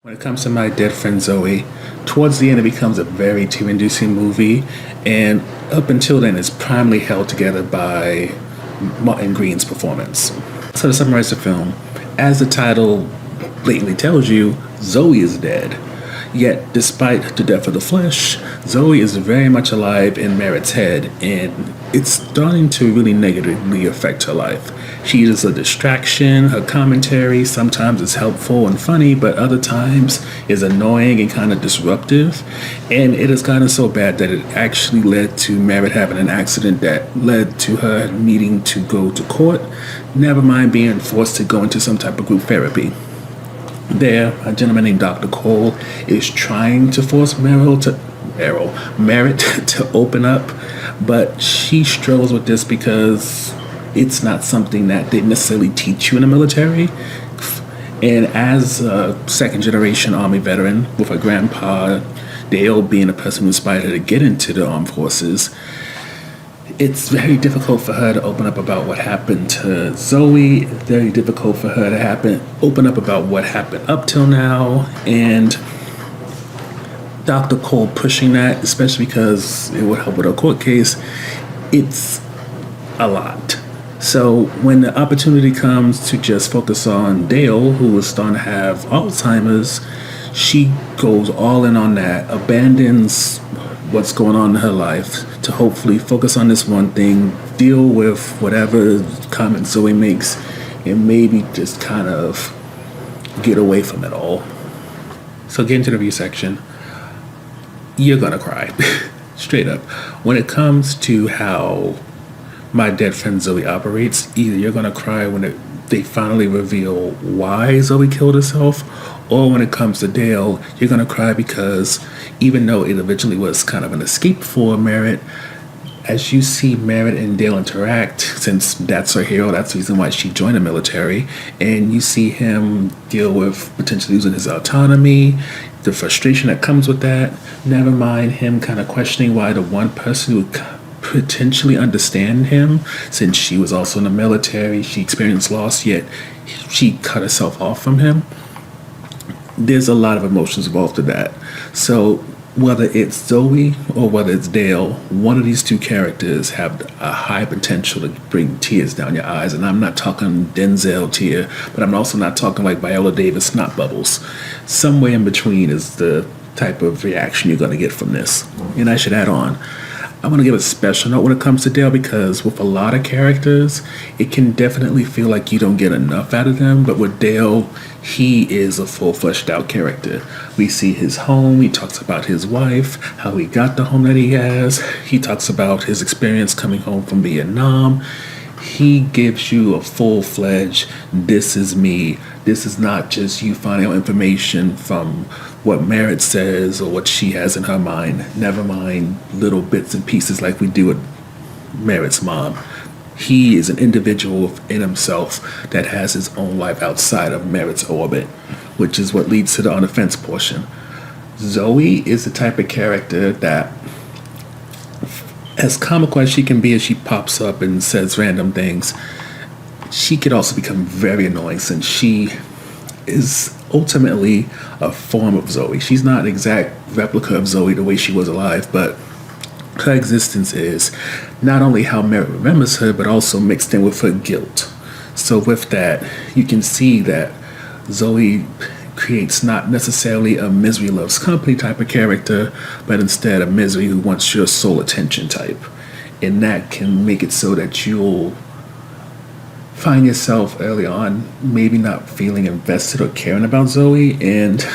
When it comes to My Dead Friend Zoe, towards the end it becomes a very tear-inducing movie, and up until then it's primarily held together by Martin-Green's performance. So to summarize the film, as the title blatantly tells you, Zoe is dead. Yet, despite the death of the flesh, Zoe is very much alive in Merritt's head, and it's starting to really negatively affect her life. She is a distraction. Her commentary sometimes is helpful and funny, but other times is annoying and kind of disruptive. And it has gotten so bad that it actually led to Merritt having an accident that led to her needing to go to court, never mind being forced to go into some type of group therapy. There, a gentleman named Dr. Cole is trying to force Merritt to open up, but she struggles with this because it's not something that they necessarily teach you in the military. And as a second generation Army veteran, with her grandpa Dale being a person who inspired her to get into the armed forces, it's very difficult for her to open up about what happened to Zoe. Very difficult for her to open up about what happened up till now. And Dr. Cole pushing that, especially because it would help with her court case, it's a lot. So when the opportunity comes to just focus on Dale, who is starting to have Alzheimer's, she goes all in on that, abandons what's going on in her life to hopefully focus on this one thing, deal with whatever comments Zoe makes, and maybe just kind of get away from it all. So get into the review section. You're gonna cry. Straight up. When it comes to how My Dead Friend Zoe operates, either you're gonna cry when they finally reveal why Zoe killed herself, or when it comes to Dale, you're gonna cry because even though it originally was kind of an escape for Merritt, as you see Merritt and Dale interact, since that's her hero, that's the reason why she joined the military, and you see him deal with potentially losing his autonomy, the frustration that comes with that, never mind him kind of questioning why the one person who would potentially understand him, since she was also in the military, she experienced loss, yet she cut herself off from him. There's a lot of emotions involved in that. So whether it's Zoe or whether it's Dale, one of these two characters have a high potential to bring tears down your eyes. And I'm not talking Denzel tear, but I'm also not talking like Viola Davis snot bubbles. Somewhere in between is the type of reaction you're going to get from this. And I should add on, I want to give a special note when it comes to Dale, because with a lot of characters, it can definitely feel like you don't get enough out of them. But with Dale, he is a full fleshed out character. We see his home, he talks about his wife, how he got the home that he has. He talks about his experience coming home from Vietnam. He gives you a full-fledged, this is me. This is not just you finding out information from what Merritt says or what she has in her mind. Never mind little bits and pieces like we do with Merritt's mom. He is an individual in himself that has his own life outside of Merritt's orbit, which is what leads to the on-the-fence portion. Zoe is the type of character that, as comical as she can be as she pops up and says random things, she could also become very annoying since she is ultimately a form of Zoe. She's not an exact replica of Zoe the way she was alive, but her existence is not only how Merritt remembers her, but also mixed in with her guilt. So with that, you can see that Zoe creates not necessarily a misery loves company type of character, but instead a misery who wants your sole attention type. And that can make it so that you'll find yourself early on maybe not feeling invested or caring about Zoe. And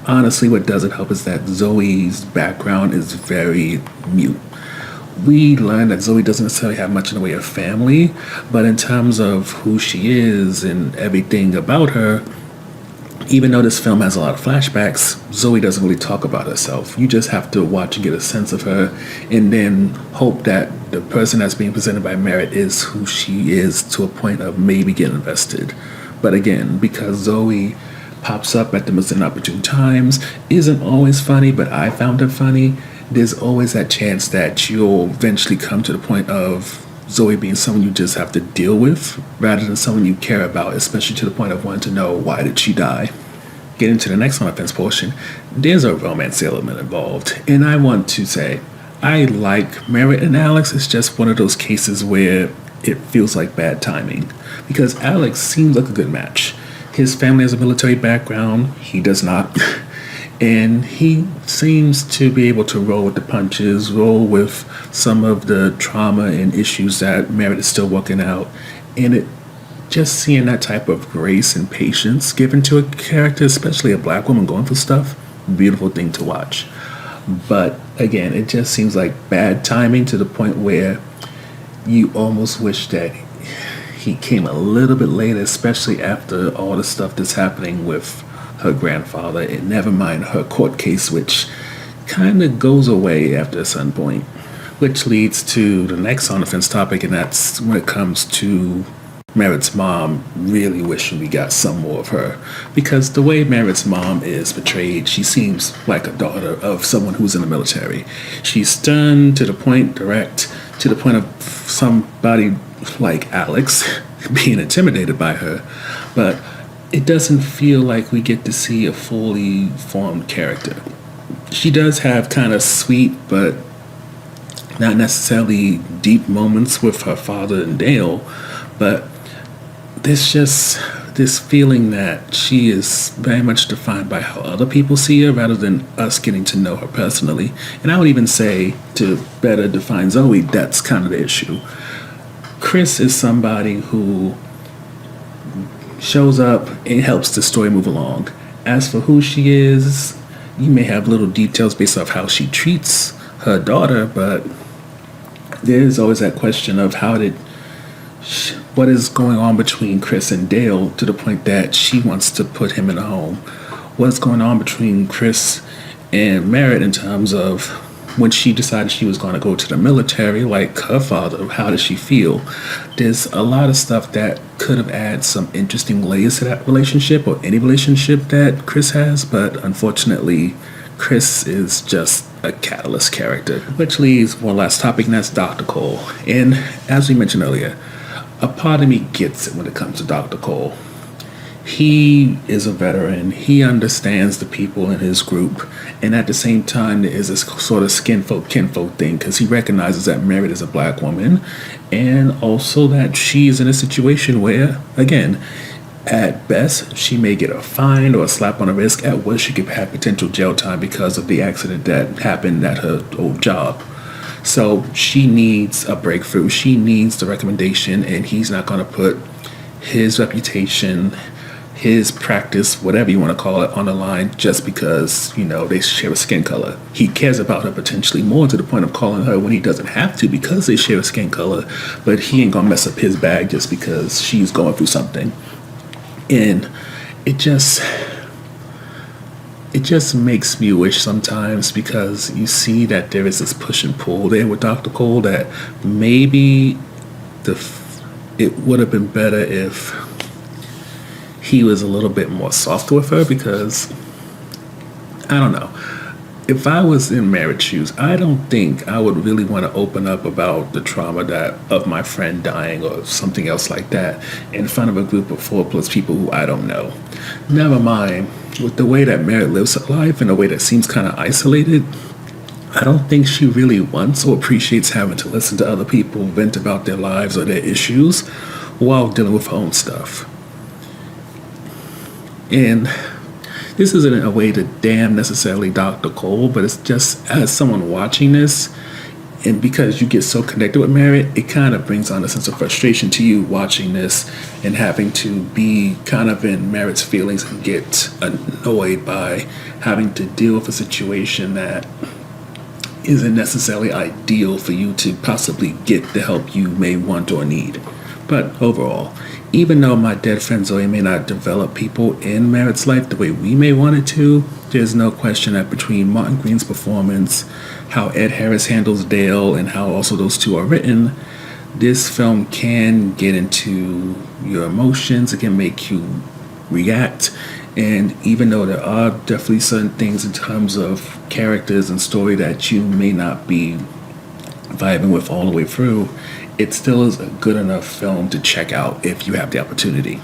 honestly, what doesn't help is that Zoe's background is very mute. We learn that Zoe doesn't necessarily have much in the way of family, but in terms of who she is and everything about her, even though this film has a lot of flashbacks, Zoe doesn't really talk about herself. You just have to watch and get a sense of her, and then hope that the person that's being presented by Merritt is who she is to a point of maybe getting invested. But again, because Zoe pops up at the most inopportune times, isn't always funny, but I found her funny, there's always that chance that you'll eventually come to the point of Zoe being someone you just have to deal with rather than someone you care about, especially to the point of wanting to know, why did she die? get into the next on offense portion, there's a romance element involved. And I want to say, I like Merritt and Alex. It's just one of those cases where it feels like bad timing. Because Alex seems like a good match. His family has a military background. He does not. And he seems to be able to roll with the punches, roll with some of the trauma and issues that Merritt is still working out. And it just seeing that type of grace and patience given to a character, especially a black woman going for stuff, beautiful thing to watch. But again, it just seems like bad timing to the point where you almost wish that he came a little bit later, especially after all the stuff that's happening with her grandfather, and never mind her court case, which kind of goes away after a certain point. Which leads to the next on offense topic, and that's when it comes to Merritt's mom. Really wishing we got some more of her, because the way Merritt's mom is portrayed, she seems like a daughter of someone who's in the military. She's stern to the point, direct to the point of somebody like Alex being intimidated by her, but it doesn't feel like we get to see a fully formed character. She does have kind of sweet but not necessarily deep moments with her father and Dale, but there's just this feeling that she is very much defined by how other people see her rather than us getting to know her personally. And I would even say, to better define Zoe, that's kind of the issue. Chris is somebody who shows up and helps the story move along. As for who she is, you may have little details based off how she treats her daughter, but there's always that question of what is going on between Chris and Dale to the point that she wants to put him in a home. What's going on between Chris and Merritt in terms of when she decided she was going to go to the military, like her father, how does she feel? There's a lot of stuff that could have added some interesting layers to that relationship, or any relationship that Chris has, but unfortunately, Chris is just a catalyst character. Which leaves one last topic, and that's Dr. Cole. And as we mentioned earlier, a part of me gets it when it comes to Dr. Cole. He is a veteran. He understands the people in his group. And at the same time, there is this sort of skinfolk, kinfolk thing, because he recognizes that Merritt is a black woman, and also that she's in a situation where, again, at best, she may get a fine or a slap on the wrist. At worst, she could have potential jail time because of the accident that happened at her old job. So she needs a breakthrough. She needs the recommendation, and he's not going to put his reputation, his practice, whatever you want to call it, on the line just because, they share a skin color. He cares about her potentially more to the point of calling her when he doesn't have to because they share a skin color, but he ain't going to mess up his bag just because she's going through something. And it just makes me wish sometimes, because you see that there is this push and pull there with Dr. Cole, that maybe it would have been better if he was a little bit more soft with her, because I don't know. If I was in Merritt's shoes, I don't think I would really want to open up about the trauma of my friend dying or something else like that in front of a group of 4+ people who I don't know. Never mind, with the way that Merritt lives her life in a way that seems kind of isolated, I don't think she really wants or appreciates having to listen to other people vent about their lives or their issues while dealing with her own stuff. And this isn't a way to damn necessarily Dr. Cole, but it's just as someone watching this, and because you get so connected with Merritt, it kind of brings on a sense of frustration to you watching this and having to be kind of in Merritt's feelings and get annoyed by having to deal with a situation that isn't necessarily ideal for you to possibly get the help you may want or need. But overall, even though My Dead Friend Zoe may not develop people in Merritt's life the way we may want it to, there's no question that between Martin-Green's performance, how Ed Harris handles Dale, and how also those two are written, this film can get into your emotions. It can make you react. And even though there are definitely certain things in terms of characters and story that you may not be vibing with all the way through, it still is a good enough film to check out if you have the opportunity.